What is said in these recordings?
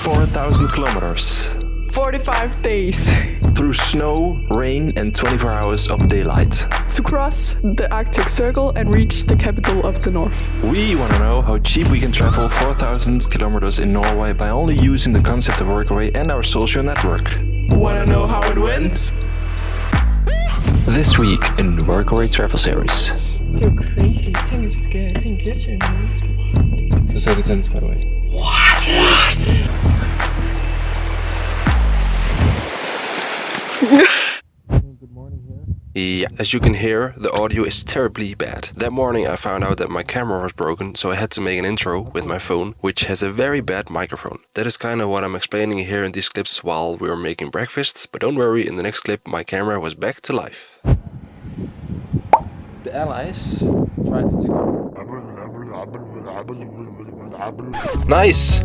4,000 kilometers. 45 days. Through snow, rain and 24 hours of daylight. To cross the Arctic Circle and reach the capital of the North. We want to know how cheap we can travel 4,000 kilometers in Norway by only using the concept of Workaway and our social network. Wanna know how it went? This week in the Workaway Travel Series. Det er jo crazy. Tænk, at vi skal se en gletsjer i morgen. The second sentence, by the way. What? Good morning here. Yeah, as you can hear, the audio is terribly bad. That morning I found out that my camera was broken, so I had to make an intro with my phone, which has a very bad microphone. That is kind of what I'm explaining here in these clips while we were making breakfast, but don't worry, in the next clip my camera was back to life. The Allies tried to take over. Nice!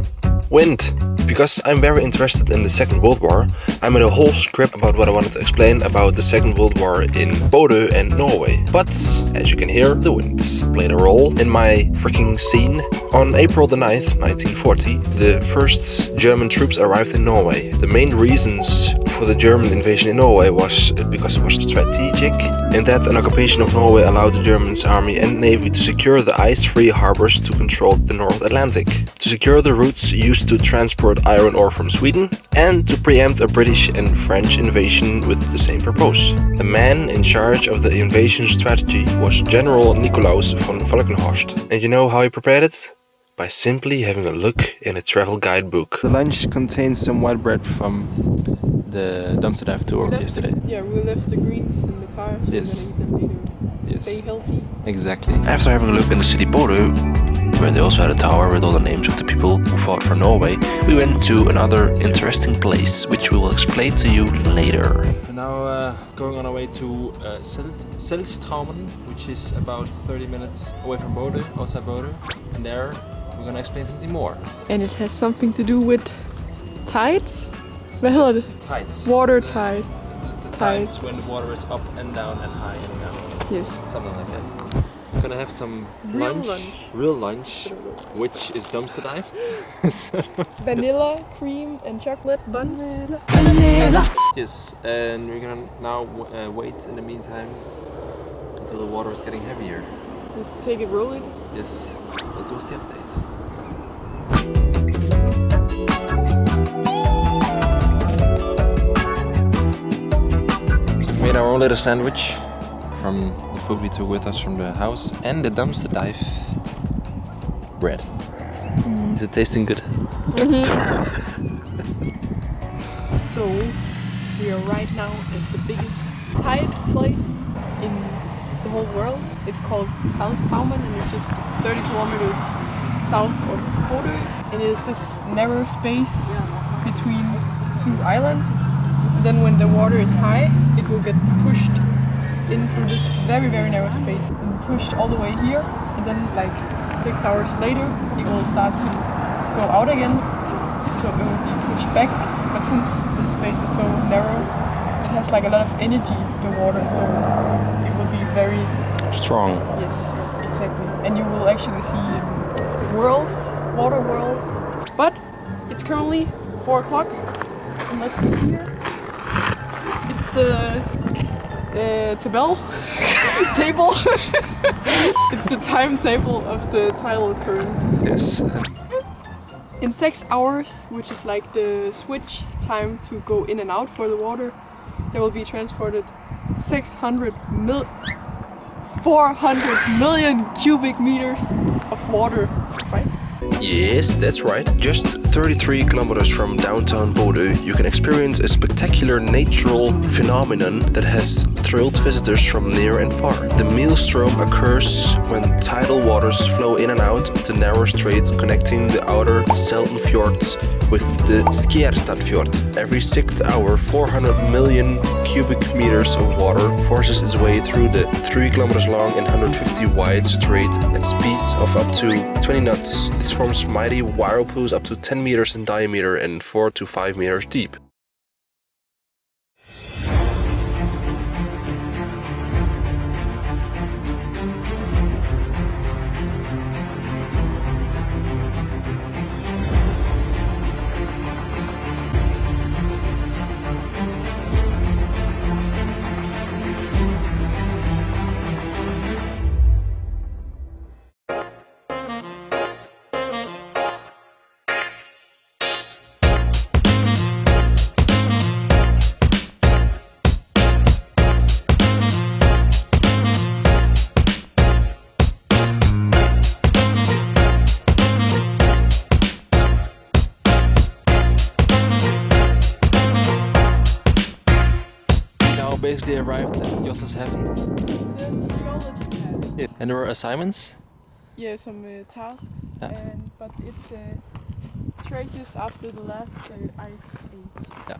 Wind! Because I'm very interested in the Second World War, I made a whole script about what I wanted to explain about the Second World War in Bodø and Norway. But, as you can hear, the winds played a role in my freaking scene. On April the 9th, 1940, the first German troops arrived in Norway. The main reasons for the German invasion in Norway was because it was strategic, and that an occupation of Norway allowed the German army and navy to secure the ice-free harbors to control the North Atlantic, to secure the routes used to transport iron ore from Sweden, and to preempt a British and French invasion with the same purpose. The man in charge of the invasion strategy was General Nicolaus von Falkenhorst. And you know how he prepared it? By simply having a look in a travel guidebook. The lunch contains some white bread from the dumpster dive tour yesterday. We left the greens in the car, so yes. we're gonna eat them later. Yes. Stay healthy. Exactly. After having a look in the city Bodø, where they also had a tower with all the names of the people who fought for Norway, we went to another interesting place, which we will explain to you later. We're now going on our way to Stockholm, which is about 30 minutes away from Bodø, outside Bodø, and there we're gonna explain something more. And it has something to do with tides? Hvad hedder det? Tides. Water tide. The tides when the water is up and down and high and down. Yes. Something like that. We're gonna have some real lunch, which is dumpster dived. Vanilla, cream and chocolate buns. Vanilla. Yes, and we're gonna now wait in the meantime until the water is getting heavier. Just take it, roll it. Yes, that was the update. We made our own little sandwich from the food we took with us from the house and the dumpster dived bread. Is it tasting good? So we are right now at the biggest tide place in the whole world. It's called Stockholm and it's just 30 kilometers south of Bodø. And it is this narrow space between two islands. And then when the water is high, it will get pushed in through this very, very narrow space and pushed all the way here. And then like 6 hours later, it will start to go out again. So it will be pushed back. But since this space is so narrow, it has like a lot of energy, the water, so it will be very strong. Yes, exactly. And you will actually see whirls, water whirls. But it's currently 4 o'clock. And let's see here. It's the table. It's the timetable of the tidal current. Yes. In 6 hours, which is like the switch time to go in and out for the water, there will be transported 400 million cubic meters of water, right? Yes, that's right. Just 33 kilometers from downtown Bodø, you can experience a spectacular natural phenomenon that has thrilled visitors from near and far. The maelstrom occurs when tidal waters flow in and out of the narrow straits connecting the outer Selten fjords with the Skjærstad fjord. Every 6th hour, 400 million cubic meters of water forces its way through the 3 kilometers long and 150 wide strait at speeds of up to 20 knots. This forms mighty whirlpools up to 10 meters in diameter and 4 to 5 meters deep. arrived at Josephine. The geology path. Yes. And there were assignments? Yeah, some tasks, but it's traces after the last ice age. Yeah,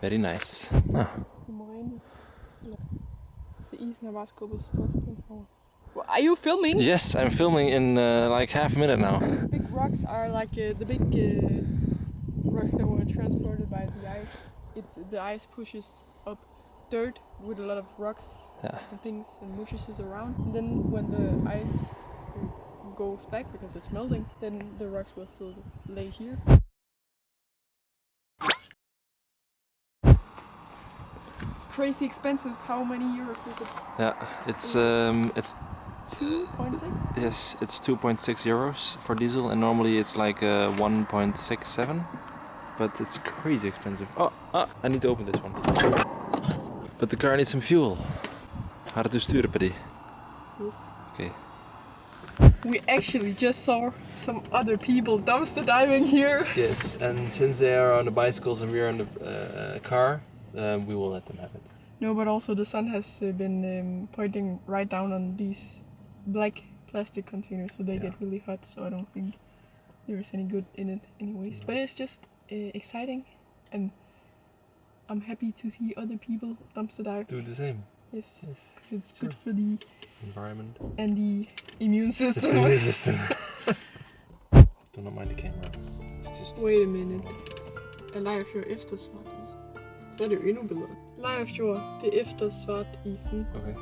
very nice. Så isen har bare skubbet store sten over. Are you filming? Yes, I'm filming in like half a minute now. These big rocks are like the big rocks that were transported by the ice. The ice pushes up dirt with a lot of rocks and things and mushes it around. And then when the ice goes back because it's melting, then the rocks will still lay here. It's crazy expensive. How many euros is it? Yeah, it's 2.6? Yes, it's 2.6 euros for diesel, and normally it's like 1.67. But it's crazy expensive. Oh, I need to open this one. But the car needs some fuel. Har du sturen på det? Yes. Okay. We actually just saw some other people dumpster diving here. Yes, and since they are on the bicycles and we are on the car, we will let them have it. No, but also the sun has been pointing right down on these black plastic containers, so they get really hot. So I don't think there is any good in it, anyways. But it's just exciting, and I'm happy to see other people dumpster dive. Do the same. Yes, because it's good for the environment and the immune system. The immune system. Do not mind the camera. It's just. Wait a minute. Er Lejrfjord efter svartisen? Så er det jo endnu bedre. Lejrfjord, det er efter svartisen. Okay.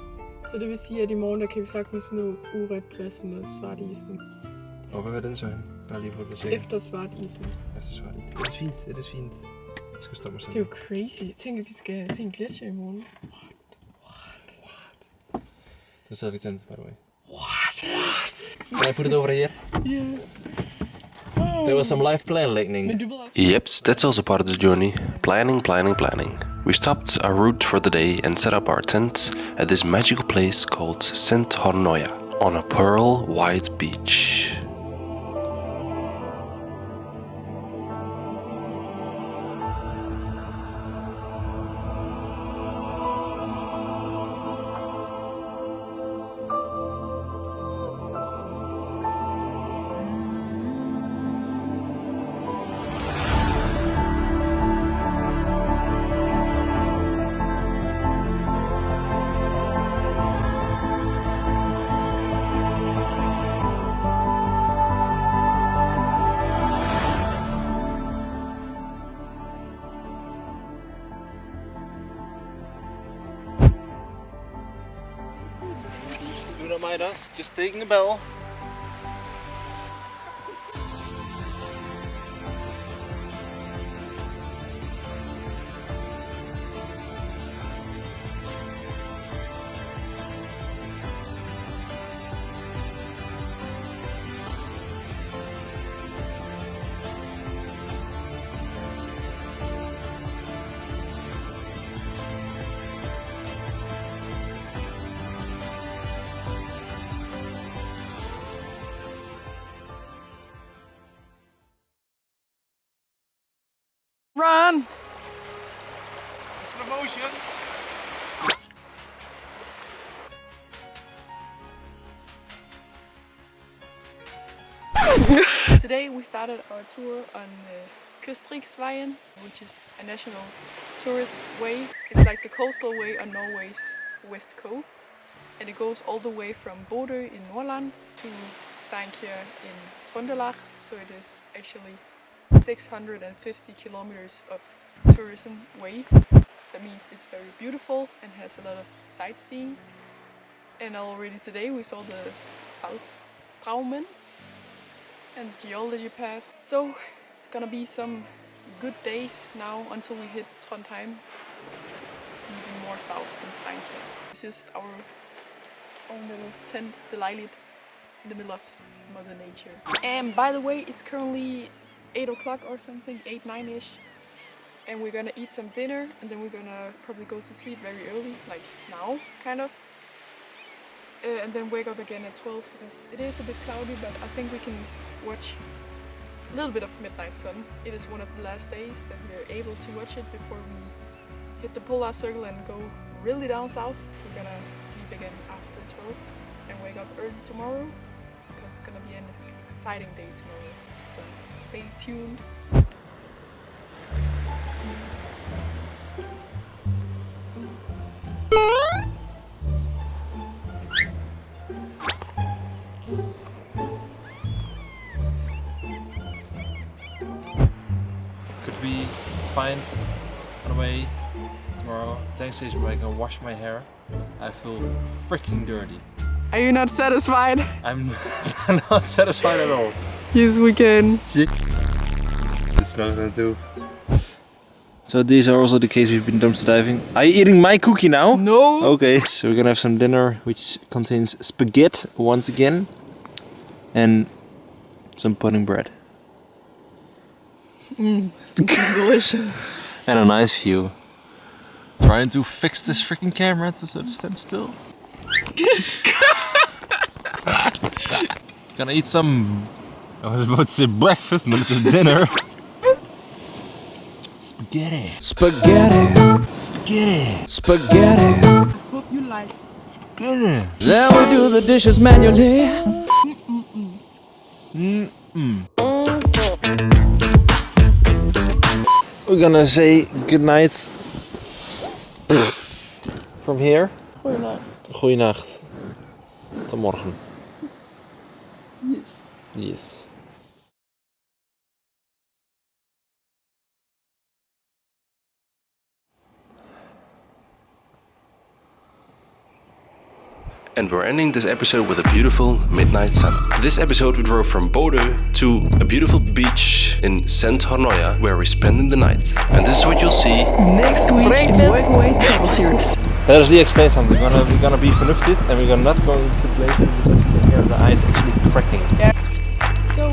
Så det vil sige, at i morgen der kan vi sagtens nå Uretpladsen og svartisen. Og hvad var den så hen? Bare lige for at se. Efter svartisen. Efter svartisen. Det er fint, det er fint. Jeg skal stoppe mig selv. Det er jo crazy. Jeg tænker, at vi skal se en gletsjer i morgen. What? Det sad vi tændt, by the way. What? Can I put it over here? Yeah. There was some life planning. Yep, that's also part of the journey. Planning. We stopped our route for the day and set up our tent at this magical place called Siuntio on a pearl white beach. Do not mind us, just taking a bell. Run! Slow motion. Today we started our tour on Kystriksveien, which is a national tourist way. It's like the coastal way on Norway's west coast. And it goes all the way from Bodø in Norland to Siuntio in Trøndelag. So it is actually 650 kilometers of tourism way. That means it's very beautiful and has a lot of sightseeing. And already today we saw the Saltstraumen and geology path. So it's gonna be some good days now until we hit Trondheim, even more south than Siuntio. This is our own little tent, the Lejlighed, in the middle of Mother Nature. And by the way, it's currently 8 o'clock or something, 8, 9-ish. And we're gonna eat some dinner and then we're gonna probably go to sleep very early, like now, kind of. And then wake up again at 12 because it is a bit cloudy, but I think we can watch a little bit of midnight sun. It is one of the last days that we are able to watch it before we hit the polar circle and go really down south. We're gonna sleep again after 12 and wake up early tomorrow because it's gonna be an exciting day tomorrow. So stay tuned. Could we find on the way tomorrow tank station where I can wash my hair? I feel freaking dirty. Are you not satisfied? I'm not satisfied at all. Yes, we can. It's not gonna do. So these are also the cases we've been dumpster diving. Are you eating my cookie now? No. Okay, so we're gonna have some dinner which contains spaghetti once again and some pudding bread. Delicious. And a nice view. Trying to fix this freaking camera so it stands still. Gonna eat some. I was about to say breakfast, but it's dinner. Spaghetti. Spaghetti, Spaghetti. spaghetti. Hope you like. Spaghetti. Then we do the dishes manually. We're gonna say goodnight from here. Goeienacht. Goeienacht. Tot morgen. Yes. Yes. And we're ending this episode with a beautiful midnight sun. This episode we drove from Bodø to a beautiful beach in Siuntio where we're spending the night. And this is what you'll see Next week in Workaway Travel Series. Let us explain something. We're gonna be vernufted and we're not going to play because you can hear the ice actually cracking. So.